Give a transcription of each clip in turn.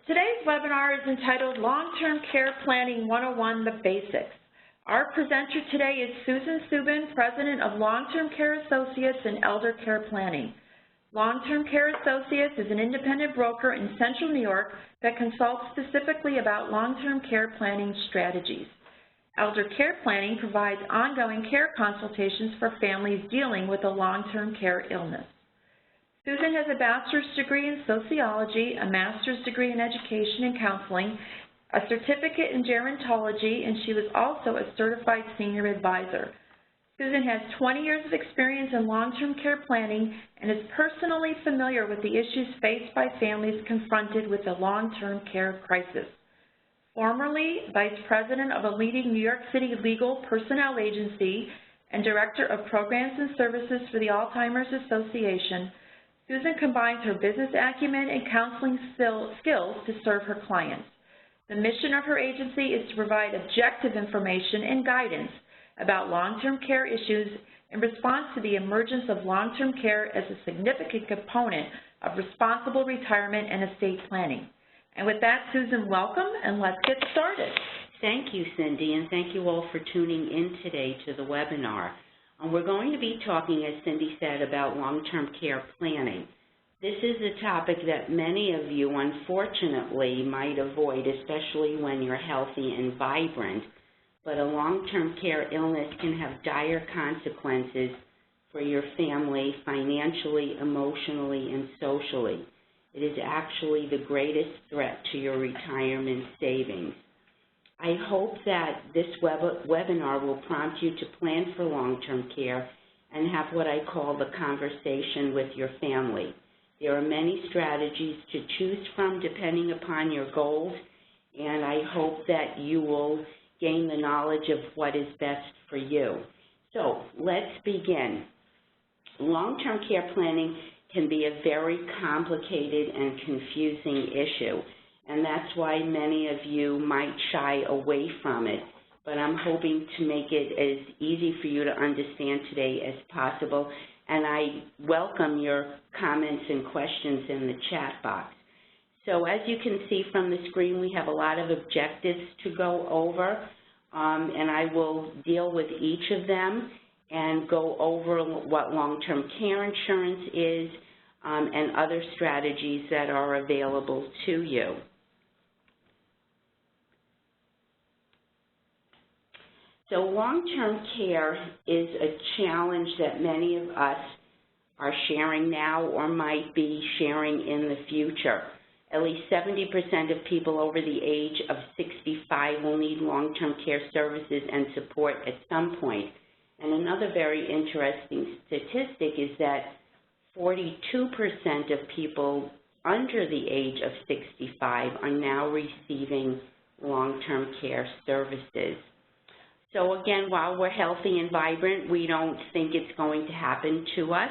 Today's webinar is entitled Long-Term Care Planning 101, The Basics. Our presenter today is Susan Suben, President of Long-Term Care Associates and Elder Care Planning. Long-Term Care Associates is an independent broker in Central New York that consults specifically about long-term care planning strategies. Elder Care Planning provides ongoing care consultations for families dealing with a long-term care illness. Susan has a bachelor's degree in sociology, a master's degree in education and counseling, a certificate in gerontology, and she was also a certified senior advisor. Susan has 20 years of experience in long-term care planning and is personally familiar with the issues faced by families confronted with a long-term care crisis. Formerly Vice President of a leading New York City legal personnel agency and Director of Programs and Services for the Alzheimer's Association, Susan combines her business acumen and counseling skills to serve her clients. The mission of her agency is to provide objective information and guidance about long-term care issues in response to the emergence of long-term care as a significant component of responsible retirement and estate planning. And with that, Susan, welcome, and let's get started. Thank you, Cindy, and thank you all for tuning in today to the webinar. We're going to be talking, as Cindy said, about long-term care planning. This is a topic that many of you, unfortunately, might avoid, especially when you're healthy and vibrant. But a long-term care illness can have dire consequences for your family, financially, emotionally, and socially. It is actually the greatest threat to your retirement savings. I hope that this webinar will prompt you to plan for long-term care and have what I call the conversation with your family. There are many strategies to choose from depending upon your goals, and I hope that you will gain the knowledge of what is best for you. So let's begin. Long-term care planning can be a very complicated and confusing issue, and that's why many of you might shy away from it. But I'm hoping to make it as easy for you to understand today as possible, and I welcome your comments and questions in the chat box. So as you can see from the screen, we have a lot of objectives to go over, and I will deal with each of them and go over what long-term care insurance is and other strategies that are available to you. So long-term care is a challenge that many of us are sharing now or might be sharing in the future. At least 70% of people over the age of 65 will need long-term care services and support at some point. And another very interesting statistic is that 42% of people under the age of 65 are now receiving long-term care services. So again, while we're healthy and vibrant, we don't think it's going to happen to us.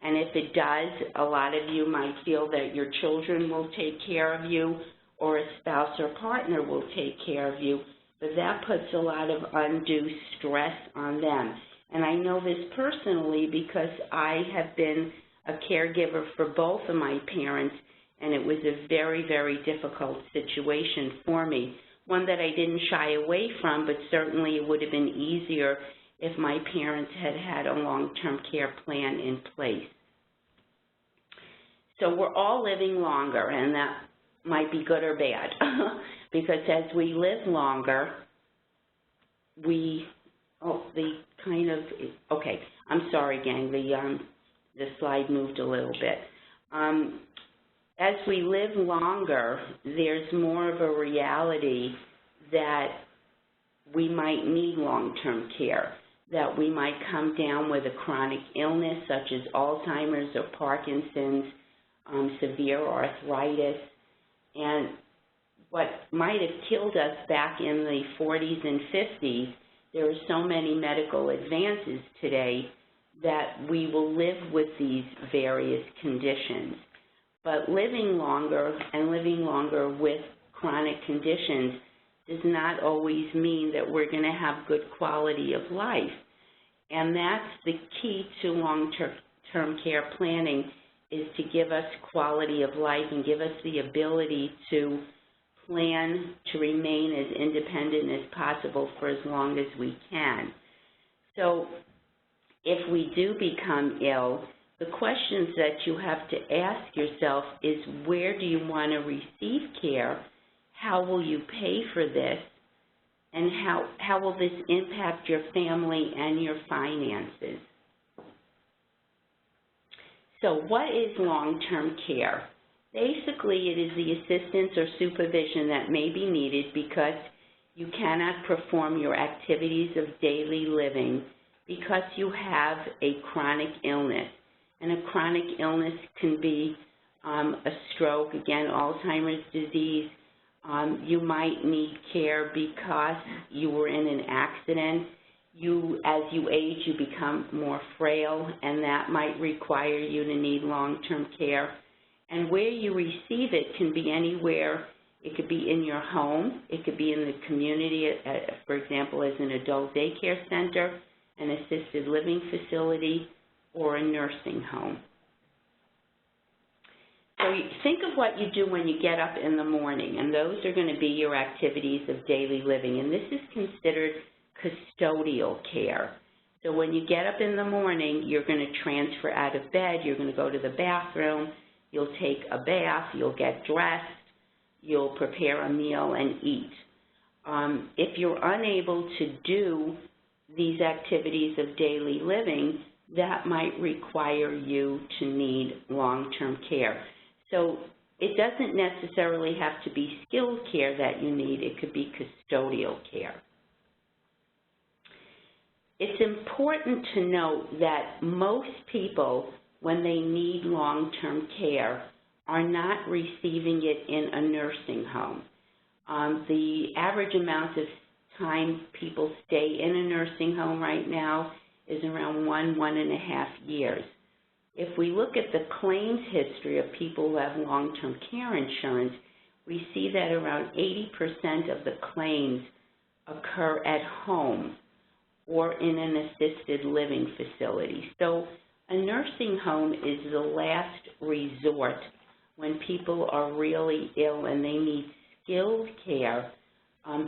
And if it does, a lot of you might feel that your children will take care of you or a spouse or partner will take care of you, but that puts a lot of undue stress on them. And I know this personally because I have been a caregiver for both of my parents, and it was a very, very difficult situation for me. One that I didn't shy away from, but certainly it would have been easier if my parents had had a long-term care plan in place. So we're all living longer, and that might be good or bad, because as we live longer, okay, I'm sorry, gang, the slide moved a little bit. As we live longer, there's more of a reality that we might need long-term care, that we might come down with a chronic illness such as Alzheimer's or Parkinson's, severe arthritis, and what might have killed us back in the 40s and 50s, there are so many medical advances today that we will live with these various conditions. But living longer and living longer with chronic conditions does not always mean that we're going to have good quality of life. And that's the key to long-term care planning, is to give us quality of life and give us the ability to plan to remain as independent as possible for as long as we can. So if we do become ill, the questions that you have to ask yourself is, where do you want to receive care? How will you pay for this? And how will this impact your family and your finances? So what is long-term care? Basically, it is the assistance or supervision that may be needed because you cannot perform your activities of daily living because you have a chronic illness. And a chronic illness can be a stroke, again, Alzheimer's disease. You might need care because you were in an accident. As you age, you become more frail, and that might require you to need long-term care. And where you receive it can be anywhere. It could be in your home. It could be in the community, for example, as an adult daycare center, an assisted living facility, or a nursing home. So think of what you do when you get up in the morning, and those are going to be your activities of daily living, and this is considered custodial care. So when you get up in the morning, you're going to transfer out of bed, you're going to go to the bathroom, you'll take a bath, you'll get dressed, you'll prepare a meal and eat. If you're unable to do these activities of daily living, that might require you to need long-term care. So it doesn't necessarily have to be skilled care that you need. It could be custodial care. It's important to note that most people, when they need long-term care, are not receiving it in a nursing home. The average amount of time people stay in a nursing home right now is around 1.5 years. If we look at the claims history of people who have long-term care insurance, we see that around 80% of the claims occur at home or in an assisted living facility. So a nursing home is the last resort when people are really ill and they need skilled care.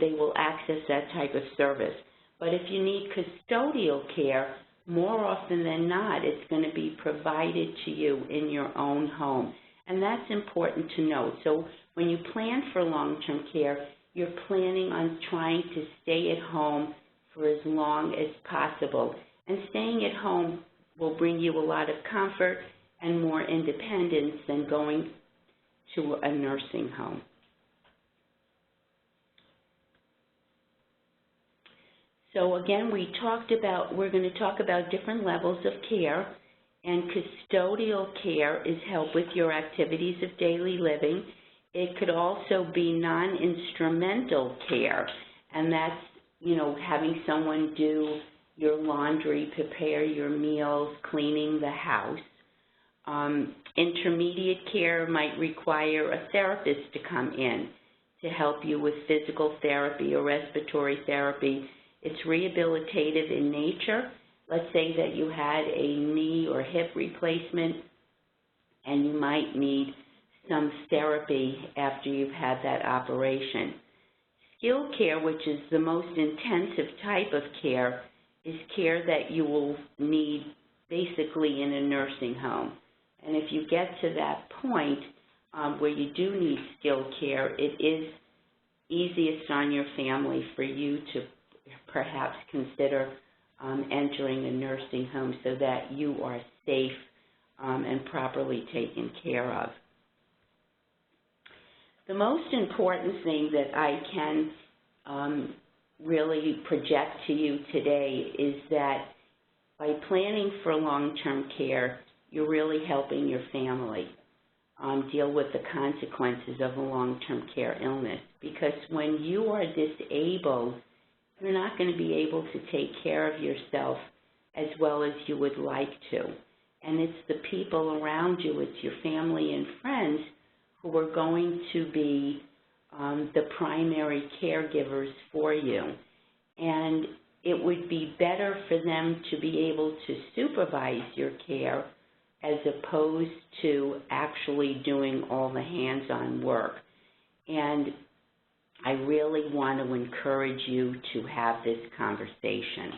They will access that type of service. But if you need custodial care, more often than not, it's going to be provided to you in your own home. And that's important to note. So when you plan for long-term care, you're planning on trying to stay at home for as long as possible. And staying at home will bring you a lot of comfort and more independence than going to a nursing home. So again, we're going to talk about different levels of care, and custodial care is help with your activities of daily living. It could also be non-instrumental care, and that's, having someone do your laundry, prepare your meals, cleaning the house. Intermediate care might require a therapist to come in to help you with physical therapy or respiratory therapy. It's rehabilitative in nature. Let's say that you had a knee or hip replacement and you might need some therapy after you've had that operation. Skilled care, which is the most intensive type of care, is care that you will need basically in a nursing home. And if you get to that point where you do need skilled care, it is easiest on your family for you to perhaps consider entering a nursing home so that you are safe and properly taken care of. The most important thing that I can really project to you today is that by planning for long-term care, you're really helping your family deal with the consequences of a long-term care illness. Because when you are disabled, you're not going to be able to take care of yourself as well as you would like to. And it's the people around you, it's your family and friends who are going to be the primary caregivers for you. And it would be better for them to be able to supervise your care as opposed to actually doing all the hands-on work. And I really want to encourage you to have this conversation.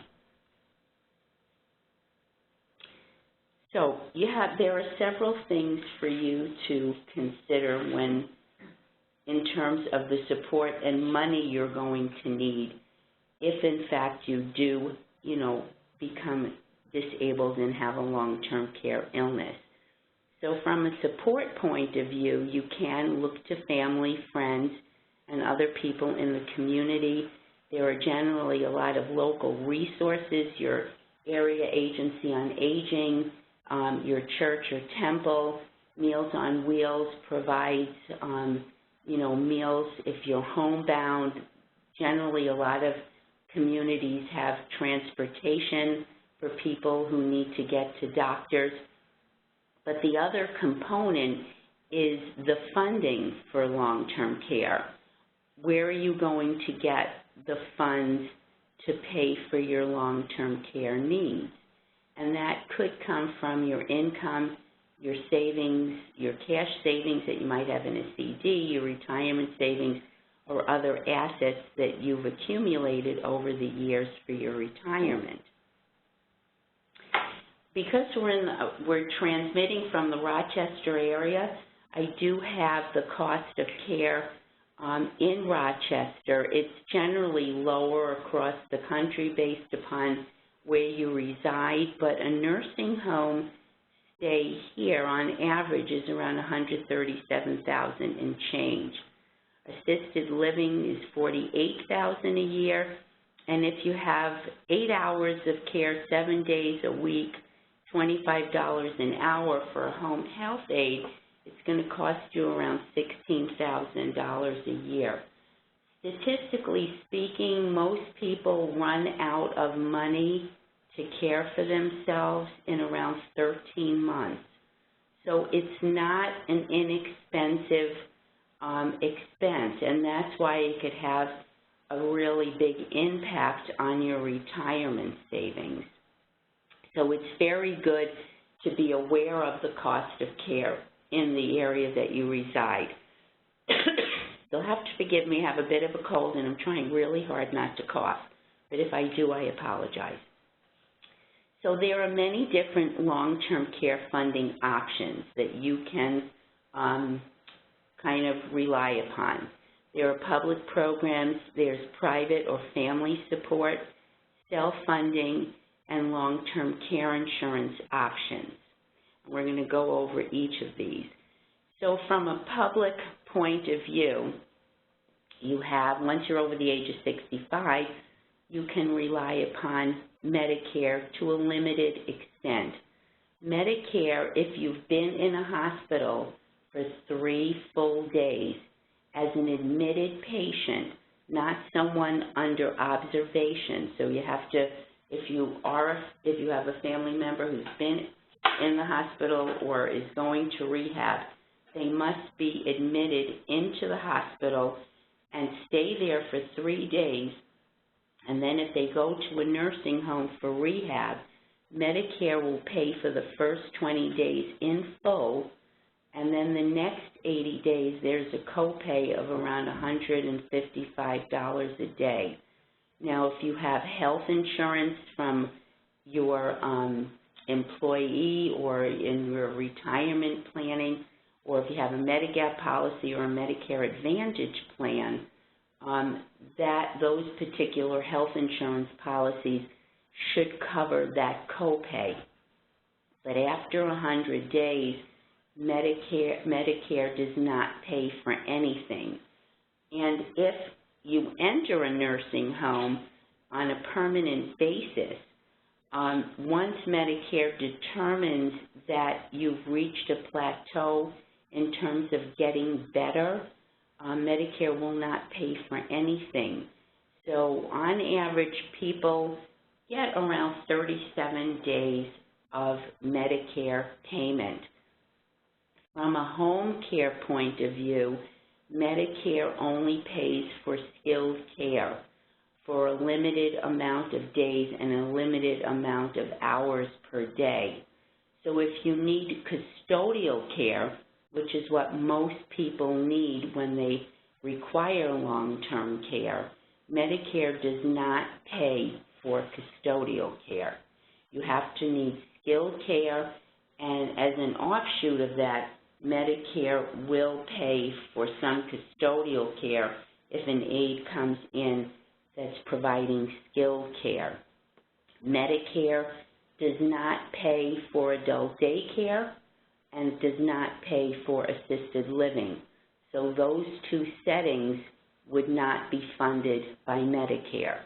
So there are several things for you to consider when, in terms of the support and money you're going to need if in fact you do, become disabled and have a long-term care illness. So from a support point of view, you can look to family, friends, and other people in the community. There are generally a lot of local resources, your area agency on aging, your church or temple. Meals on Wheels provides, meals if you're homebound. Generally, a lot of communities have transportation for people who need to get to doctors. But the other component is the funding for long-term care. Where are you going to get the funds to pay for your long-term care needs? And that could come from your income, your savings, your cash savings that you might have in a CD, your retirement savings, or other assets that you've accumulated over the years for your retirement. Because we're transmitting from the Rochester area, I do have the cost of care in Rochester. It's generally lower across the country based upon where you reside, but a nursing home stay here on average is around $137,000 and change. Assisted living is $48,000 a year, and if you have 8 hours of care 7 days a week, $25 an hour for a home health aide, it's going to cost you around $16,000 a year. Statistically speaking, most people run out of money to care for themselves in around 13 months. So it's not an inexpensive expense, and that's why it could have a really big impact on your retirement savings. So it's very good to be aware of the cost of care in the area that you reside. You'll have to forgive me, I have a bit of a cold and I'm trying really hard not to cough, but if I do, I apologize. So there are many different long-term care funding options that you can kind of rely upon. There are public programs, there's private or family support, self-funding, and long-term care insurance options. We're going to go over each of these. So from a public point of view, you have, once you're over the age of 65, you can rely upon Medicare to a limited extent. Medicare, if you've been in a hospital for 3 full days as an admitted patient, not someone under observation. So you have to, if you have a family member who's been in the hospital or is going to rehab, they must be admitted into the hospital and stay there for 3 days. And then if they go to a nursing home for rehab, Medicare will pay for the first 20 days in full, and then the next 80 days there's a copay of around $155 a day. Now, if you have health insurance from your employee or in your retirement planning, or if you have a Medigap policy or a Medicare Advantage plan, those particular health insurance policies should cover that copay. But after 100 days, Medicare does not pay for anything. And if you enter a nursing home on a permanent basis, once Medicare determines that you've reached a plateau in terms of getting better, Medicare will not pay for anything. So on average, people get around 37 days of Medicare payment. From a home care point of view, Medicare only pays for skilled care for a limited amount of days and a limited amount of hours per day. So if you need custodial care, which is what most people need when they require long-term care, Medicare does not pay for custodial care. You have to need skilled care, and as an offshoot of that, Medicare will pay for some custodial care if an aide comes in that's providing skilled care. Medicare does not pay for adult daycare and does not pay for assisted living. So those two settings would not be funded by Medicare.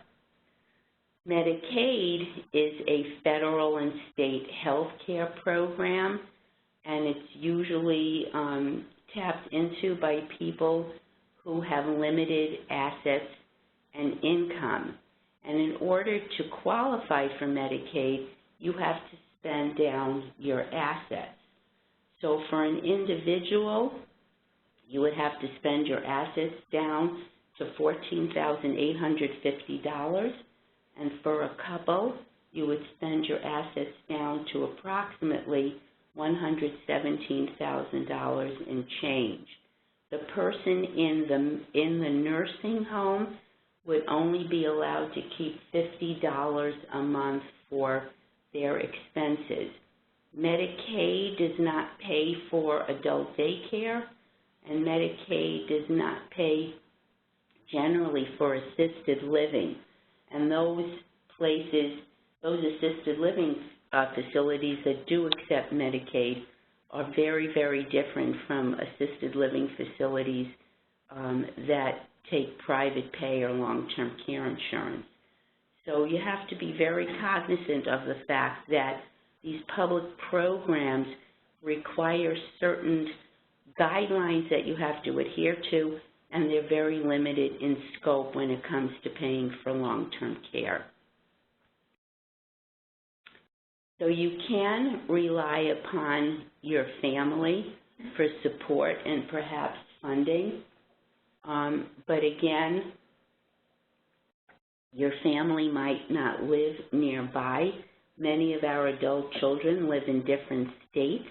Medicaid is a federal and state health care program, and it's usually tapped into by people who have limited assets and income. And in order to qualify for Medicaid, you have to spend down your assets. So for an individual, you would have to spend your assets down to $14,850, and for a couple, you would spend your assets down to approximately $117,000 in change. The person in the nursing home would only be allowed to keep $50 a month for their expenses. Medicaid does not pay for adult daycare, and Medicaid does not pay generally for assisted living. And those places, those assisted living facilities that do accept Medicaid are very, very different from assisted living facilities that take private pay or long-term care insurance. So you have to be very cognizant of the fact that these public programs require certain guidelines that you have to adhere to, and they're very limited in scope when it comes to paying for long-term care. So you can rely upon your family for support and perhaps funding, but again, your family might not live nearby. Many of our adult children live in different states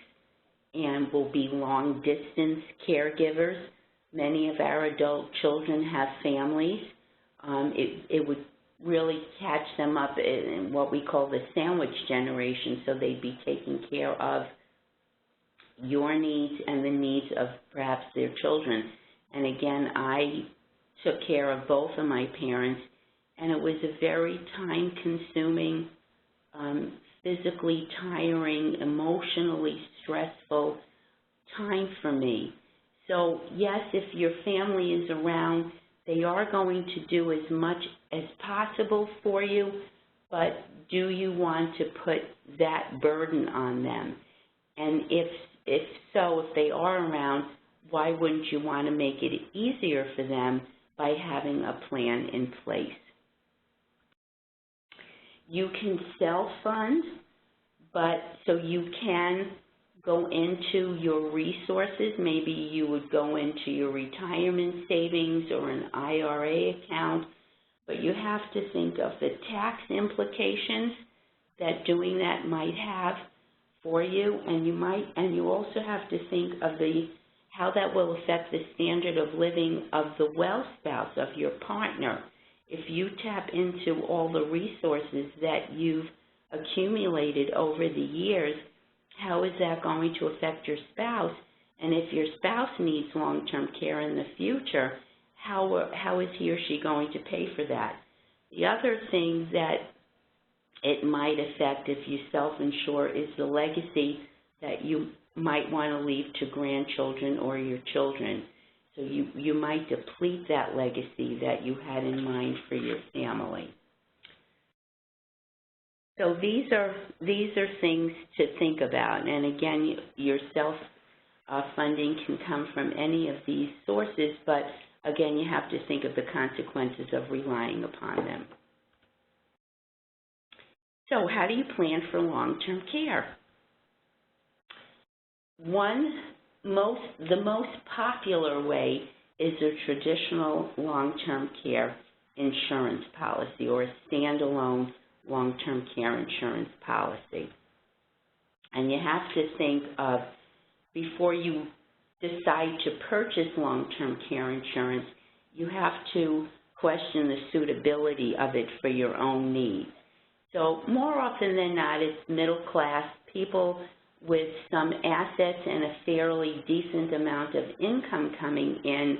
and will be long-distance caregivers. Many of our adult children have families. It would really catch them up in what we call the sandwich generation, so they'd be taking care of your needs and the needs of perhaps their children. And again, I took care of both of my parents, and it was a very time-consuming, physically tiring, emotionally stressful time for me. So yes, if your family is around, they are going to do as much as possible for you, but do you want to put that burden on them? And if so, if they are around, why wouldn't you want to make it easier for them by having a plan in place? You can self-fund, but so you can go into your resources. Maybe you would go into your retirement savings or an IRA account, but you have to think of the tax implications that doing that might have for you, and you also have to think of how that will affect the standard of living of the well spouse, of your partner. If you tap into all the resources that you've accumulated over the years, how is that going to affect your spouse? And if your spouse needs long-term care in the future, how is he or she going to pay for that? The other thing that it might affect if you self-insure is the legacy that you might want to leave to grandchildren or your children. So you might deplete that legacy that you had in mind for your family. So these are things to think about. And again, your self-funding can come from any of these sources, but again, you have to think of the consequences of relying upon them. So how do you plan for long-term care? The most popular way is a traditional long-term care insurance policy or a standalone long-term care insurance policy. And you have to think of, before you decide to purchase long-term care insurance, you have to question the suitability of it for your own needs. So more often than not, it's middle-class people with some assets and a fairly decent amount of income coming in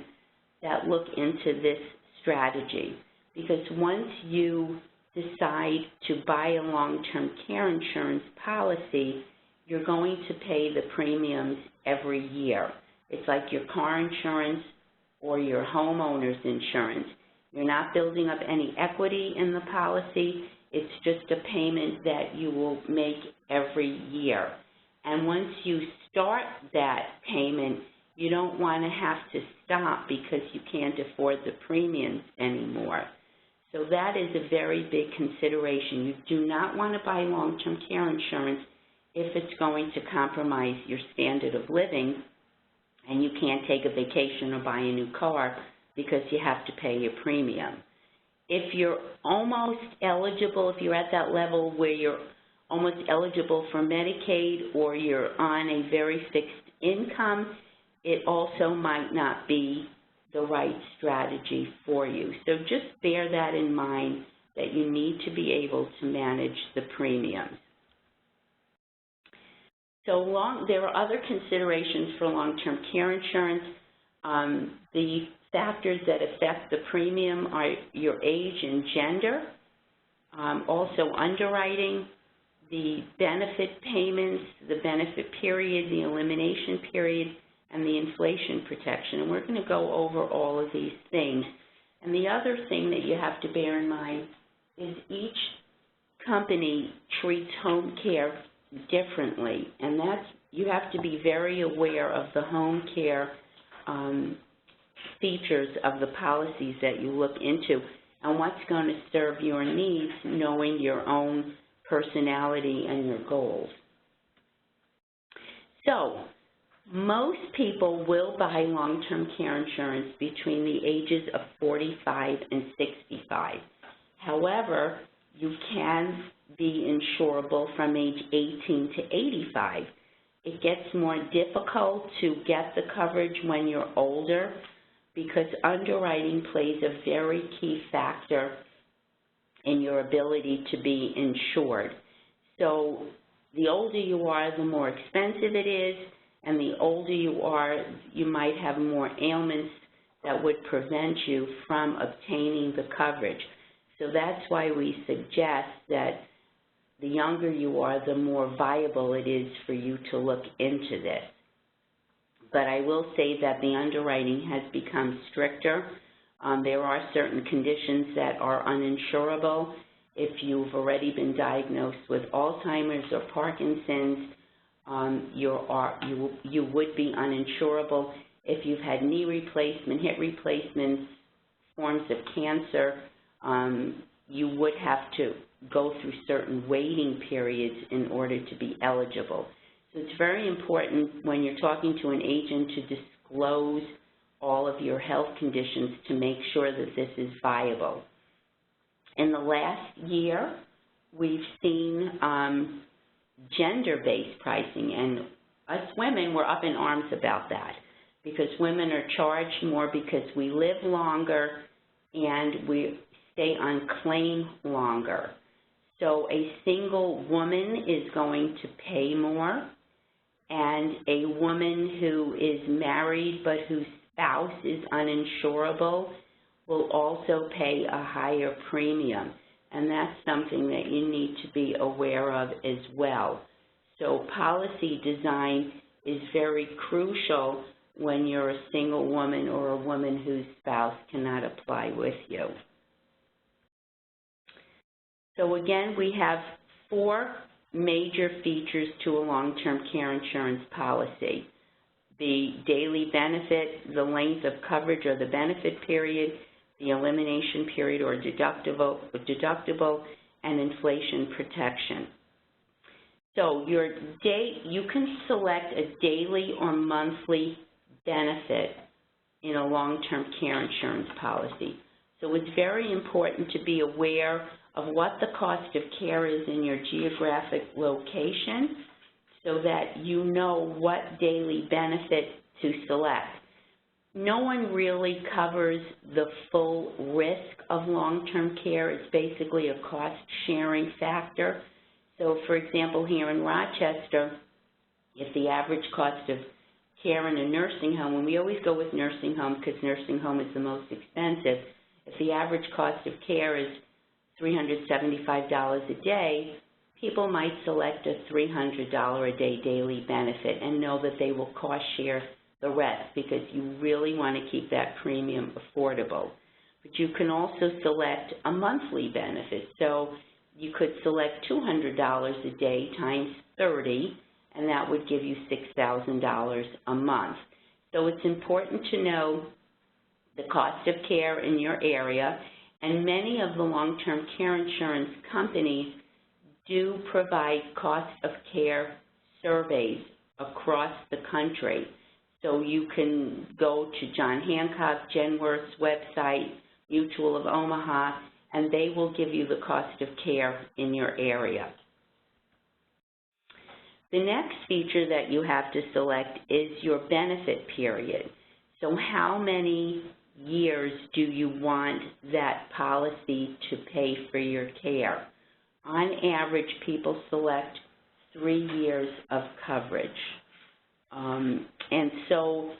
that look into this strategy. Because once you decide to buy a long-term care insurance policy, you're going to pay the premiums every year. It's like your car insurance or your homeowner's insurance. You're not building up any equity in the policy. It's just a payment that you will make every year. And once you start that payment, you don't want to have to stop because you can't afford the premiums anymore. So that is a very big consideration. You do not want to buy long-term care insurance if it's going to compromise your standard of living and you can't take a vacation or buy a new car because you have to pay your premium. If you're almost eligible, if you're at that level where you're almost eligible for Medicaid or you're on a very fixed income, it also might not be the right strategy for you. So just bear that in mind, that you need to be able to manage the premiums. So there are other considerations for long-term care insurance. The factors that affect the premium are your age and gender, also underwriting, the benefit payments, the benefit period, the elimination period, and the inflation protection. And we're going to go over all of these things. And the other thing that you have to bear in mind is each company treats home care differently, and you have to be very aware of the home care features of the policies that you look into and what's going to serve your needs, knowing your own personality and your goals. So most people will buy long-term care insurance between the ages of 45 and 65. However, you can be insurable from age 18 to 85. It gets more difficult to get the coverage when you're older because underwriting plays a very key factor in your ability to be insured. So the older you are, the more expensive it is, and the older you are, you might have more ailments that would prevent you from obtaining the coverage. So that's why we suggest that the younger you are, the more viable it is for you to look into this. But I will say that the underwriting has become stricter. There are certain conditions that are uninsurable. If you've already been diagnosed with Alzheimer's or Parkinson's, you would be uninsurable. If you've had knee replacement, hip replacements, forms of cancer, you would have to go through certain waiting periods in order to be eligible. So it's very important when you're talking to an agent to disclose all of your health conditions to make sure that this is viable. In the last year, we've seen gender-based pricing, and us women were up in arms about that because women are charged more because we live longer and we stay on claim longer. So a single woman is going to pay more, and a woman who is married but whose spouse is uninsurable will also pay a higher premium. And that's something that you need to be aware of as well. So policy design is very crucial when you're a single woman or a woman whose spouse cannot apply with you. So again, we have 4 major features to a long-term care insurance policy: the daily benefit, the length of coverage or the benefit period, the elimination period or deductible, and inflation protection. So you can select a daily or monthly benefit in a long-term care insurance policy. So it's very important to be aware of what the cost of care is in your geographic location so that you know what daily benefit to select. No one really covers the full risk of long-term care. It's basically a cost-sharing factor. So, for example, here in Rochester, if the average cost of care in a nursing home, and we always go with nursing home because nursing home is the most expensive, if the average cost of care is $375 a day, people might select a $300 a day daily benefit and know that they will cost share the rest because you really want to keep that premium affordable. But you can also select a monthly benefit. So you could select $200 a day times 30, and that would give you $6,000 a month. So it's important to know the cost of care in your area, and many of the long-term care insurance companies do provide cost of care surveys across the country. So you can go to John Hancock, Genworth's website, Mutual of Omaha, and they will give you the cost of care in your area. The next feature that you have to select is your benefit period. So how many years do you want that policy to pay for your care? On average, people select 3 years of coverage. And so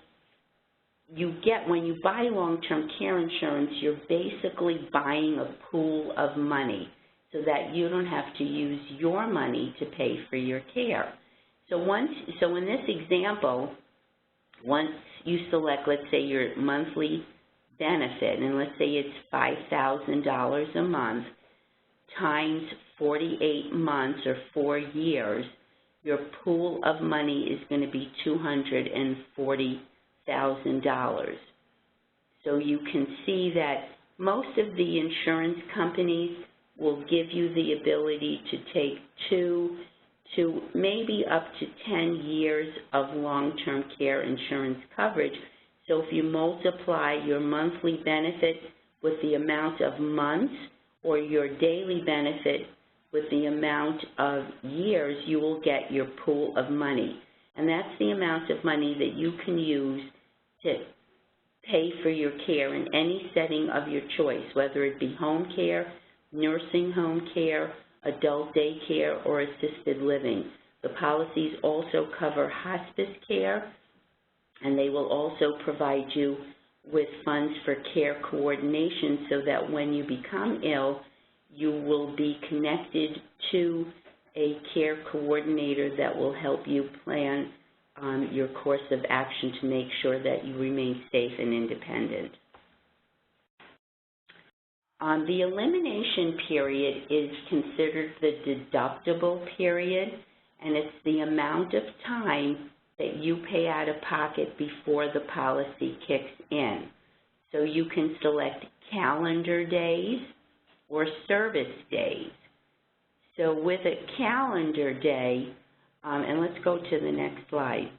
you get, when you buy long-term care insurance, you're basically buying a pool of money so that you don't have to use your money to pay for your care. So in this example, once you select, let's say, your monthly benefit, and let's say it's $5,000 a month times 48 months or 4 years, your pool of money is going to be $240,000. So you can see that most of the insurance companies will give you the ability to take 2 to maybe up to 10 years of long-term care insurance coverage. So if you multiply your monthly benefit with the amount of months or your daily benefit with the amount of years, you will get your pool of money. And that's the amount of money that you can use to pay for your care in any setting of your choice, whether it be home care, nursing home care, adult daycare, or assisted living. The policies also cover hospice care, and they will also provide you with funds for care coordination so that when you become ill, you will be connected to a care coordinator that will help you plan your course of action to make sure that you remain safe and independent. The elimination period is considered the deductible period, and it's the amount of time that you pay out of pocket before the policy kicks in. So you can select calendar days or service days. So with a calendar day, and let's go to the next slide,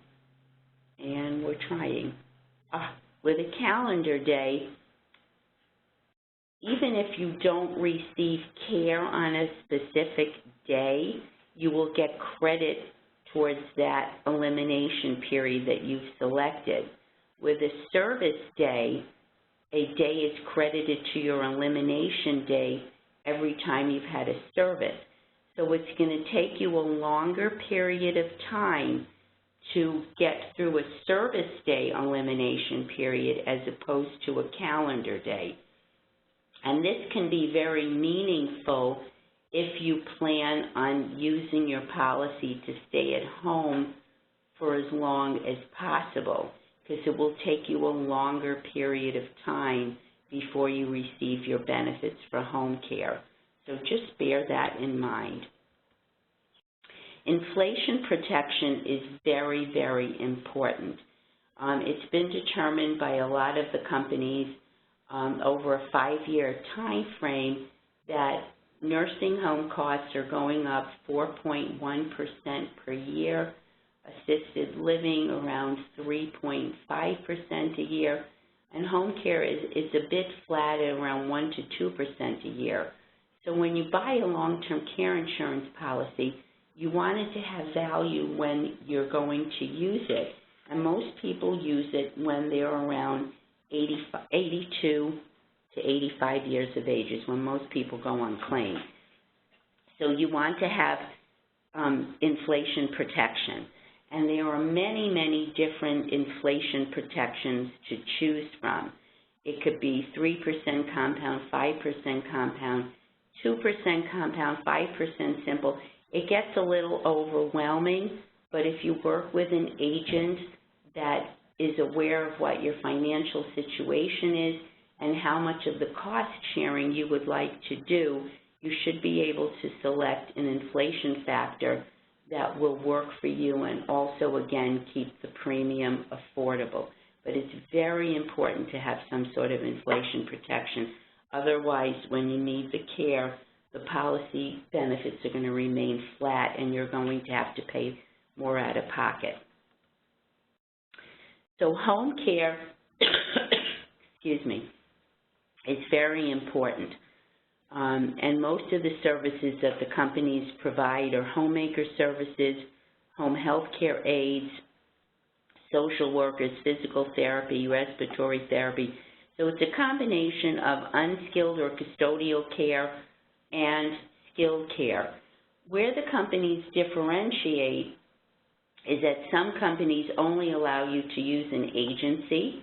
and we're trying. With a calendar day, even if you don't receive care on a specific day, you will get credit towards that elimination period that you've selected. With a service day, a day is credited to your elimination day every time you've had a service. So it's going to take you a longer period of time to get through a service day elimination period as opposed to a calendar day. And this can be very meaningful if you plan on using your policy to stay at home for as long as possible, because it will take you a longer period of time before you receive your benefits for home care. So just bear that in mind. Inflation protection is very, very important. It's been determined by a lot of the companies over a 5-year time frame that nursing home costs are going up 4.1% per year, assisted living around 3.5% a year, and home care is a bit flat at around 1 to 2% a year. So when you buy a long-term care insurance policy, You want it to have value when you're going to use it, and most people use it when they're around 82 to 85 years of age is when most people go on claim. So you want to have inflation protection. And there are many, many different inflation protections to choose from. It could be 3% compound, 5% compound, 2% compound, 5% simple. It gets a little overwhelming, but if you work with an agent that is aware of what your financial situation is and how much of the cost sharing you would like to do, you should be able to select an inflation factor that will work for you and also, again, keep the premium affordable. But it's very important to have some sort of inflation protection. Otherwise, when you need the care, the policy benefits are going to remain flat and you're going to have to pay more out of pocket. So home care, excuse me, is very important. And most of the services that the companies provide are homemaker services, home health care aides, social workers, physical therapy, respiratory therapy. So it's a combination of unskilled or custodial care and skilled care. Where the companies differentiate is that some companies only allow you to use an agency,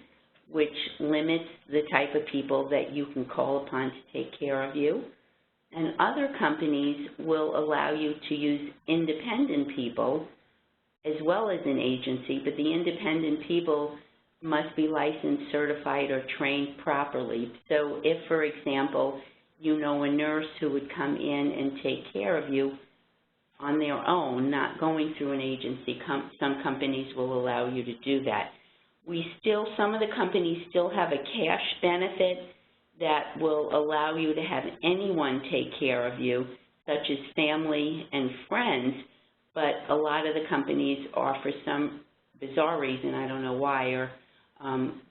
which limits the type of people that you can call upon to take care of you. And other companies will allow you to use independent people as well as an agency, but the independent people must be licensed, certified, or trained properly. So if, for example, you know a nurse who would come in and take care of you on their own, not going through an agency, some companies will allow you to do that. Some of the companies still have a cash benefit that will allow you to have anyone take care of you, such as family and friends, but a lot of the companies are, for some bizarre reason, I don't know why, are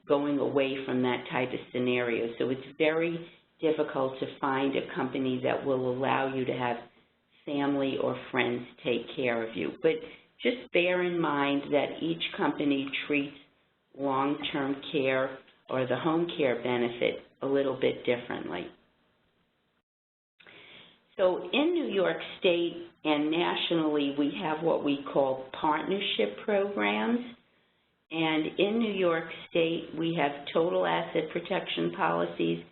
going away from that type of scenario. So it's very difficult to find a company that will allow you to have family or friends take care of you. But just bear in mind that each company treats long-term care or the home care benefit a little bit differently. So in New York State and nationally, we have what we call partnership programs. And in New York State, we have total asset protection policies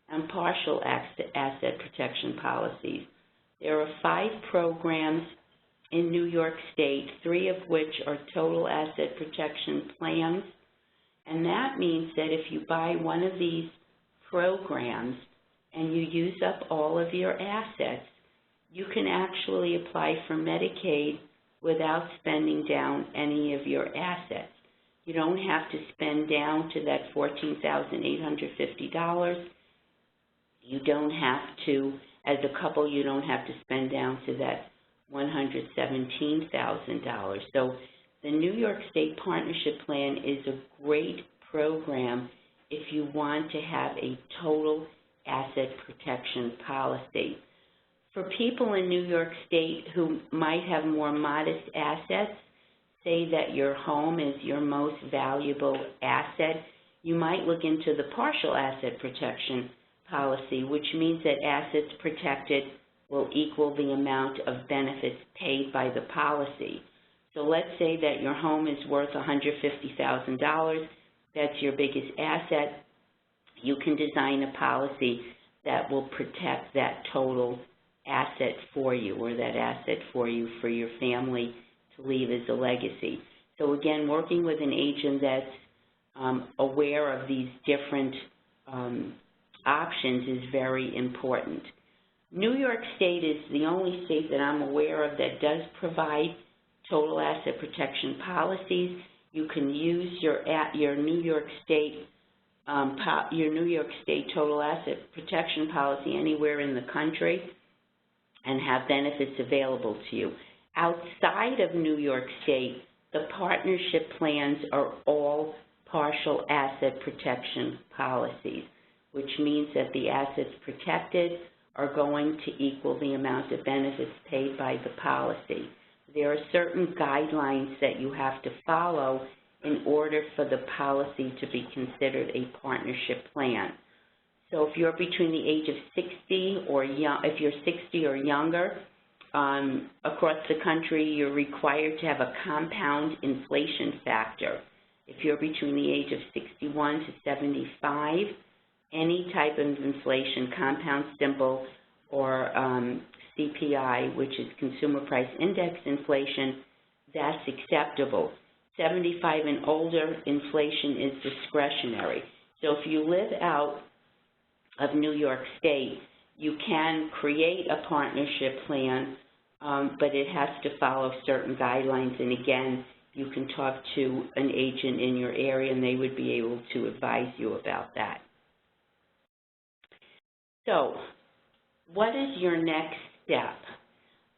and partial asset protection policies. There are 5 programs in New York State, 3 of which are total asset protection plans. And that means that if you buy one of these programs and you use up all of your assets, you can actually apply for Medicaid without spending down any of your assets. You don't have to spend down to that $14,850. You don't have to, as a couple, you don't have to spend down to that $117,000. So the New York State Partnership Plan is a great program if you want to have a total asset protection policy. For people in New York State who might have more modest assets, say that your home is your most valuable asset, you might look into the partial asset protection policy, which means that assets protected will equal the amount of benefits paid by the policy. So let's say that your home is worth $150,000. That's your biggest asset. You can design a policy that will protect that total asset for you, or that asset for you for your family to leave as a legacy. So again, working with an agent that's aware of these different options is very important. New York State is the only state that I'm aware of that does provide total asset protection policies. You can use your New York State total asset protection policy anywhere in the country and have benefits available to you. Outside of New York State, the partnership plans are all partial asset protection policies, which means that the assets protected are going to equal the amount of benefits paid by the policy. there are certain guidelines that you have to follow in order for the policy to be considered a partnership plan. So if you're between the age of 60 or if you're 60 or younger, across the country, you're required to have a compound inflation factor. If you're between the age of 61 to 75, any type of inflation, compound, simple, or CPI, which is Consumer Price Index inflation, that's acceptable. 75 and older, inflation is discretionary. So if you live out of New York State, you can create a partnership plan, but it has to follow certain guidelines. And again, you can talk to an agent in your area, and they would be able to advise you about that. So, what is your next step?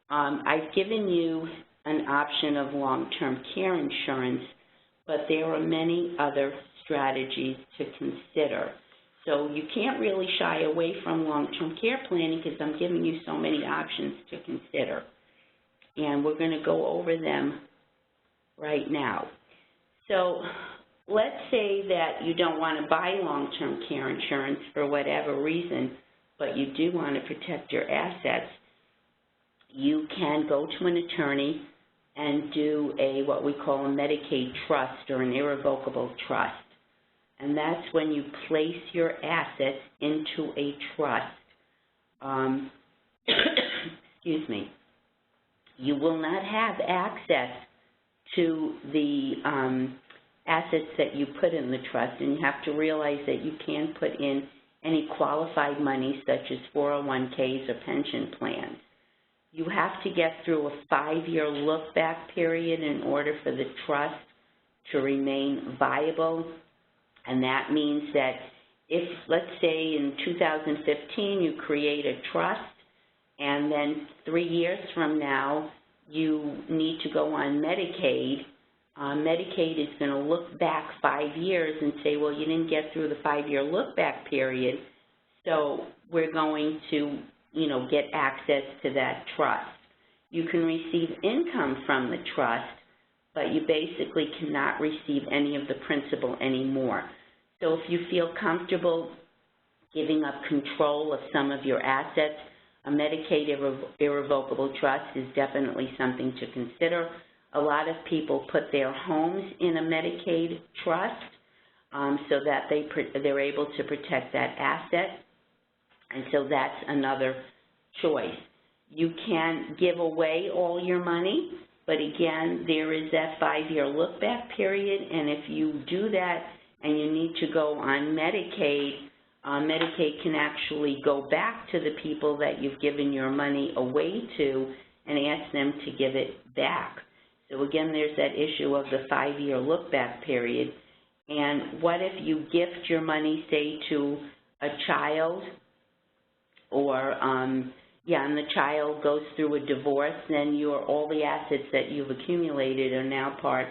I've given you an option of long-term care insurance, but there are many other strategies to consider. So you can't really shy away from long-term care planning because I'm giving you so many options to consider. And we're going to go over them right now. So let's say that you don't want to buy long-term care insurance for whatever reason, but you do want to protect your assets. You can go to an attorney and do what we call a Medicaid trust or an irrevocable trust. And that's when you place your assets into a trust. Excuse me. You will not have access to the assets that you put in the trust, and you have to realize that you can't put in any qualified money such as 401ks or pension plans. You have to get through a 5-year look-back period in order for the trust to remain viable, and that means that if, let's say, in 2015 you create a trust, and then 3 years from now you need to go on Medicaid, Medicaid is going to look back 5 years and say, well, you didn't get through the 5-year look-back period, so we're going to get access to that trust. You can receive income from the trust, but you basically cannot receive any of the principal anymore. So if you feel comfortable giving up control of some of your assets, a Medicaid irrevocable trust is definitely something to consider. A lot of people put their homes in a Medicaid trust so that they're able to protect that asset. And so that's another choice. You can give away all your money, but again, there is that 5-year look-back period, and if you do that and you need to go on Medicaid, Medicaid can actually go back to the people that you've given your money away to and ask them to give it back. So again, there's that issue of the 5-year look-back period. And what if you gift your money, say, to a child, or and the child goes through a divorce, then all the assets that you've accumulated are now part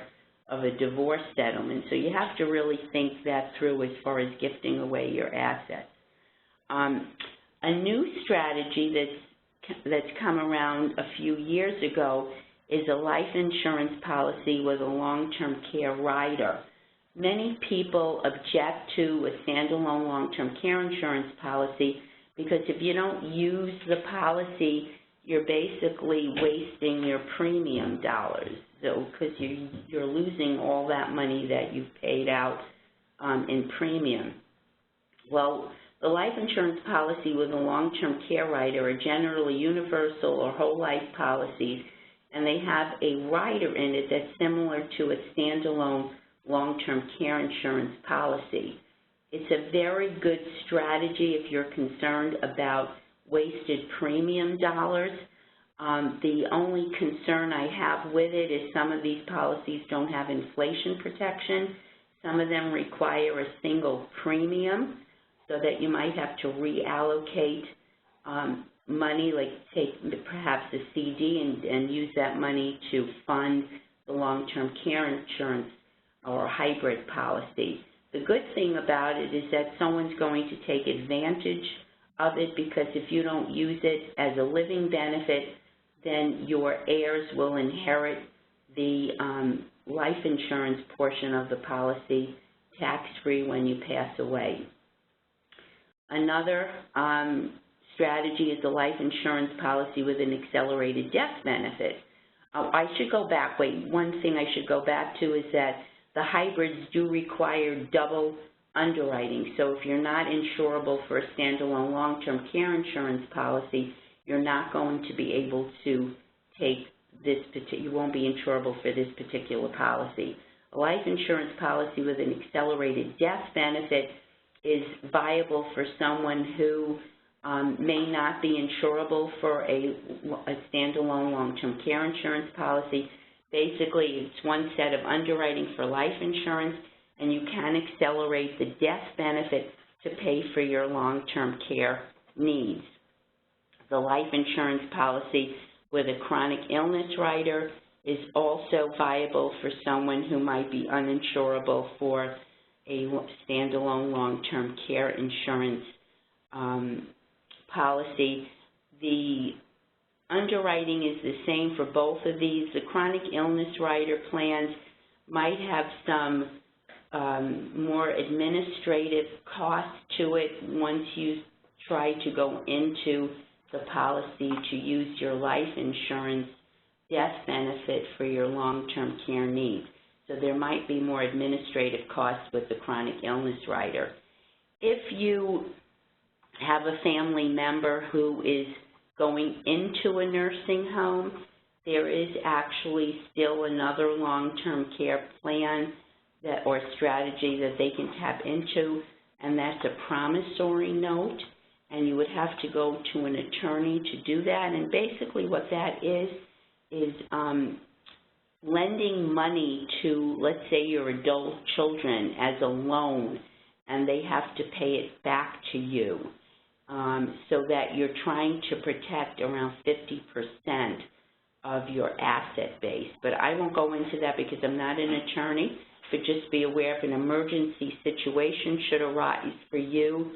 of a divorce settlement. So you have to really think that through as far as gifting away your assets. A new strategy that's come around a few years ago is a life insurance policy with a long-term care rider. Many people object to a standalone long-term care insurance policy because if you don't use the policy, you're basically wasting your premium dollars. So, because you're losing all that money that you've paid out in premium. Well, the life insurance policy with a long-term care rider are generally universal or whole life policies, and they have a rider in it that's similar to a standalone long-term care insurance policy. It's a very good strategy if you're concerned about wasted premium dollars. The only concern I have with it is some of these policies don't have inflation protection. Some of them require a single premium so that you might have to reallocate money, like take perhaps a CD and use that money to fund the long-term care insurance or hybrid policy. The good thing about it is that someone's going to take advantage of it because if you don't use it as a living benefit, then your heirs will inherit the life insurance portion of the policy tax-free when you pass away. Another strategy is the life insurance policy with an accelerated death benefit. I should go back. One thing I should go back to is that the hybrids do require double underwriting. So if you're not insurable for a standalone long-term care insurance policy, you're not going to be able to take this you won't be insurable for this particular policy. A life insurance policy with an accelerated death benefit is viable for someone who may not be insurable for a standalone long-term care insurance policy. Basically, it's one set of underwriting for life insurance, and you can accelerate the death benefit to pay for your long-term care needs. The life insurance policy with a chronic illness rider is also viable for someone who might be uninsurable for a standalone long-term care insurance policy. The underwriting is the same for both of these. The chronic illness rider plans might have some more administrative cost to it once you try to go into the policy to use your life insurance death benefit for your long-term care needs. So there might be more administrative costs with the chronic illness rider. If you have a family member who is going into a nursing home, there is actually still another long-term care plan or strategy that they can tap into, and that's a promissory note, and you would have to go to an attorney to do that. And basically what that is lending money to, let's say, your adult children as a loan, and they have to pay it back to you, so that you're trying to protect around 50% of your asset base. But I won't go into that because I'm not an attorney, but just be aware if an emergency situation should arise for you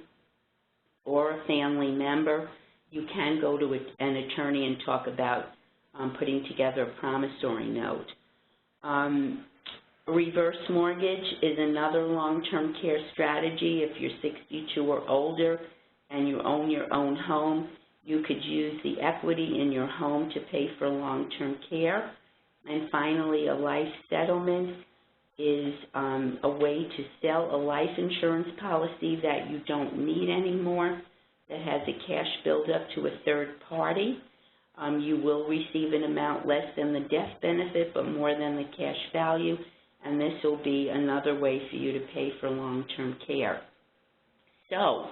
or a family member, you can go to an attorney and talk about putting together a promissory note. Reverse mortgage is another long-term care strategy. If you're 62 or older and you own your own home, you could use the equity in your home to pay for long-term care. And finally, a life settlement is a way to sell a life insurance policy that you don't need anymore, that has a cash buildup to a third party. You will receive an amount less than the death benefit, but more than the cash value, and this will be another way for you to pay for long-term care. So,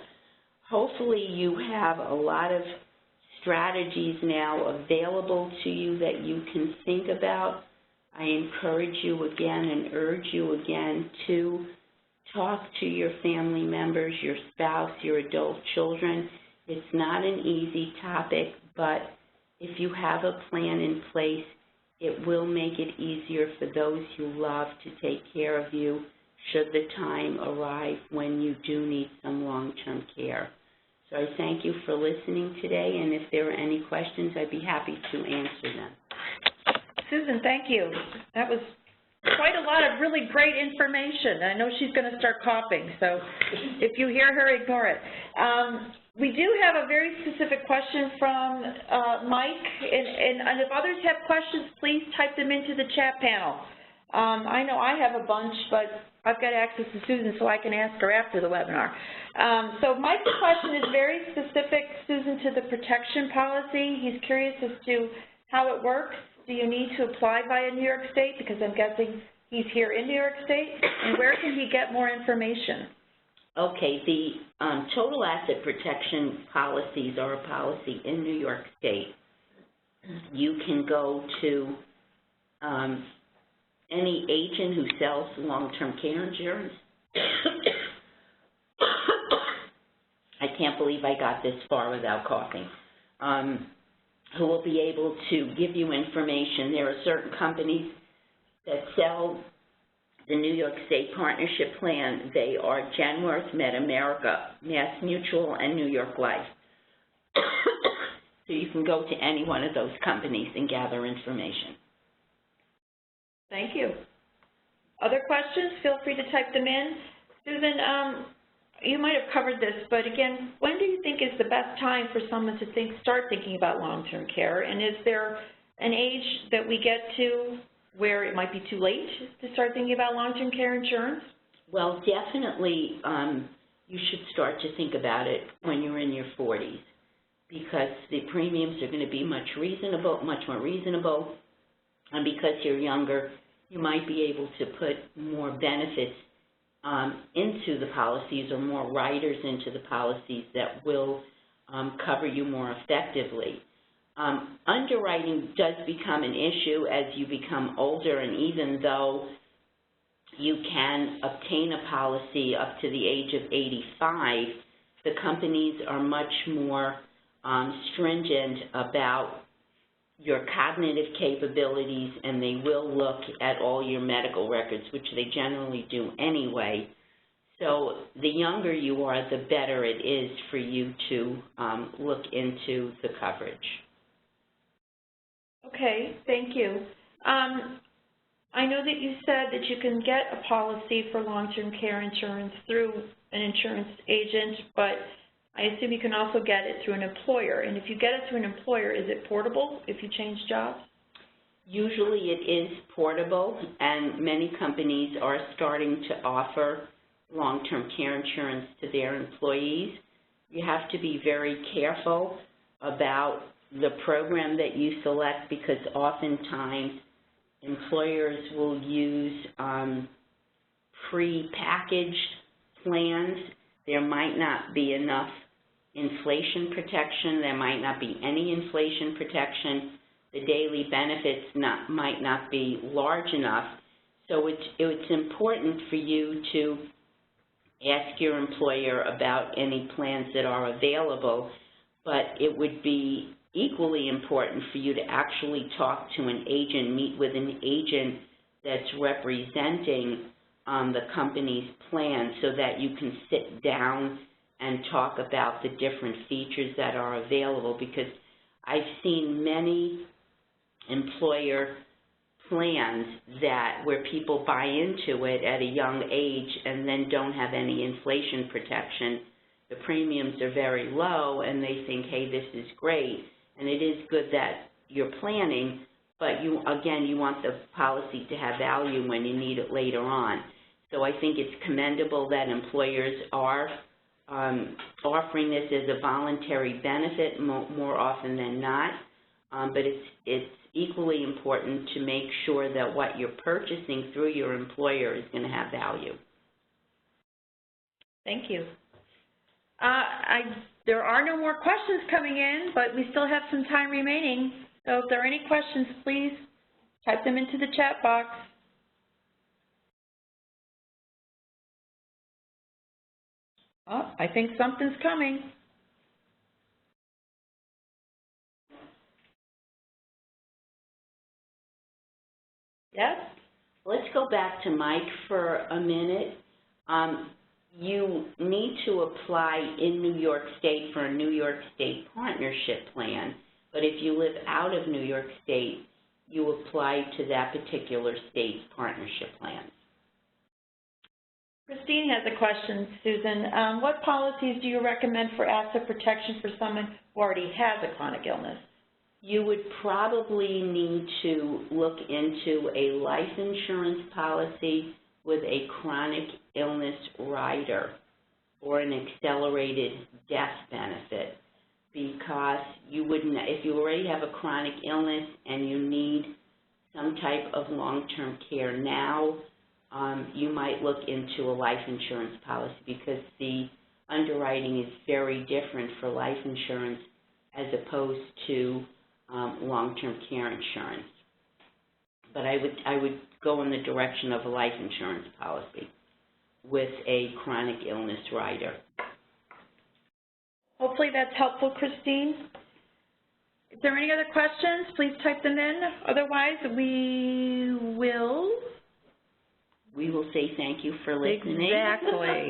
hopefully you have a lot of strategies now available to you that you can think about. I encourage you again and urge you again to talk to your family members, your spouse, your adult children. It's not an easy topic, but if you have a plan in place, it will make it easier for those you love to take care of you should the time arrive when you do need some long-term care. So I thank you for listening today, and if there are any questions, I'd be happy to answer them. Susan, thank you. That was quite a lot of really great information. I know she's going to start coughing, so if you hear her, ignore it. We do have a very specific question from Mike, and if others have questions, please type them into the chat panel. I know I have a bunch, but I've got access to Susan, so I can ask her after the webinar. So Mike's question is very specific, Susan, to the protection policy. He's curious as to how it works. Do you need to apply via New York State? Because I'm guessing he's here in New York State. And where can he get more information? Okay, the total asset protection policies are a policy in New York State. You can go to any agent who sells long-term care insurance. I can't believe I got this far without coughing. Who will be able to give you information. There are certain companies that sell the New York State Partnership Plan. They are Genworth, MedAmerica, Mass Mutual, and New York Life. So you can go to any one of those companies and gather information. Thank you. Other questions? Feel free to type them in. Susan, you might have covered this, but again, when do you think is the best time for someone to start thinking about long-term care? And is there an age that we get to where it might be too late to start thinking about long-term care insurance? Well, definitely you should start to think about it when you're in your 40s, because the premiums are going to be much more reasonable, and because you're younger, you might be able to put more benefits into the policies, or more riders into the policies that will cover you more effectively. Underwriting does become an issue as you become older, and even though you can obtain a policy up to the age of 85, the companies are much more stringent about your cognitive capabilities, and they will look at all your medical records, which they generally do anyway. So the younger you are, the better it is for you to look into the coverage. Okay, thank you. I know that you said that you can get a policy for long-term care insurance through an insurance agent, but I assume you can also get it through an employer. And if you get it through an employer, is it portable if you change jobs? Usually it is portable, and many companies are starting to offer long-term care insurance to their employees. You have to be very careful about the program that you select, because oftentimes employers will use pre-packaged plans. There might not be enough inflation protection. There might not be any inflation protection. The daily benefits might not be large enough. So it's important for you to ask your employer about any plans that are available, but it would be equally important for you to actually talk to an agent, meet with an agent that's representing the company's plan, so that you can sit down and talk about the different features that are available, because I've seen many employer plans where people buy into it at a young age and then don't have any inflation protection. The premiums are very low, and they think, hey, this is great. And it is good that you're planning, but you want the policy to have value when you need it later on. So I think it's commendable that employers are offering this as a voluntary benefit more often than not, but it's equally important to make sure that what you're purchasing through your employer is going to have value. Thank you. There are no more questions coming in, but we still have some time remaining. So if there are any questions, please type them into the chat box. Oh, I think something's coming. Yes? Let's go back to Mike for a minute. You need to apply in New York State for a New York State partnership plan, but if you live out of New York State, you apply to that particular state's partnership plan. Christine has a question, Susan. What policies do you recommend for asset protection for someone who already has a chronic illness? You would probably need to look into a life insurance policy with a chronic illness rider or an accelerated death benefit, because you wouldn't, if you already have a chronic illness and you need some type of long-term care now, you might look into a life insurance policy, because the underwriting is very different for life insurance as opposed to long-term care insurance. But I would go in the direction of a life insurance policy with a chronic illness rider. Hopefully that's helpful, Christine. Is there any other questions? Please type them in. Otherwise, we will say thank you for listening. Exactly.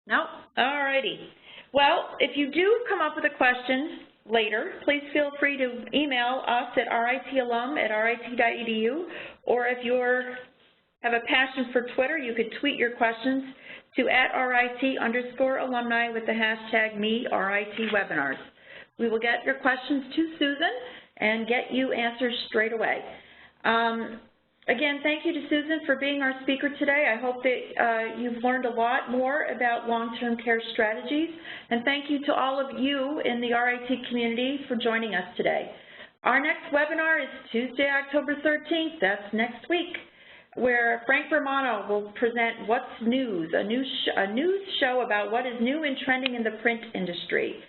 Nope. All righty. Well, if you do come up with a question later, please feel free to email us at ritalum@rit.edu, or if you have a passion for Twitter, you could tweet your questions to @RIT_alumni with the hashtag #MeRITWebinars. We will get your questions to Susan and get you answers straight away. Again, thank you to Susan for being our speaker today. I hope that you've learned a lot more about long-term care strategies, and thank you to all of you in the RIT community for joining us today. Our next webinar is Tuesday, October 13th. That's next week, where Frank Romano will present What's News, a news show about what is new and trending in the print industry.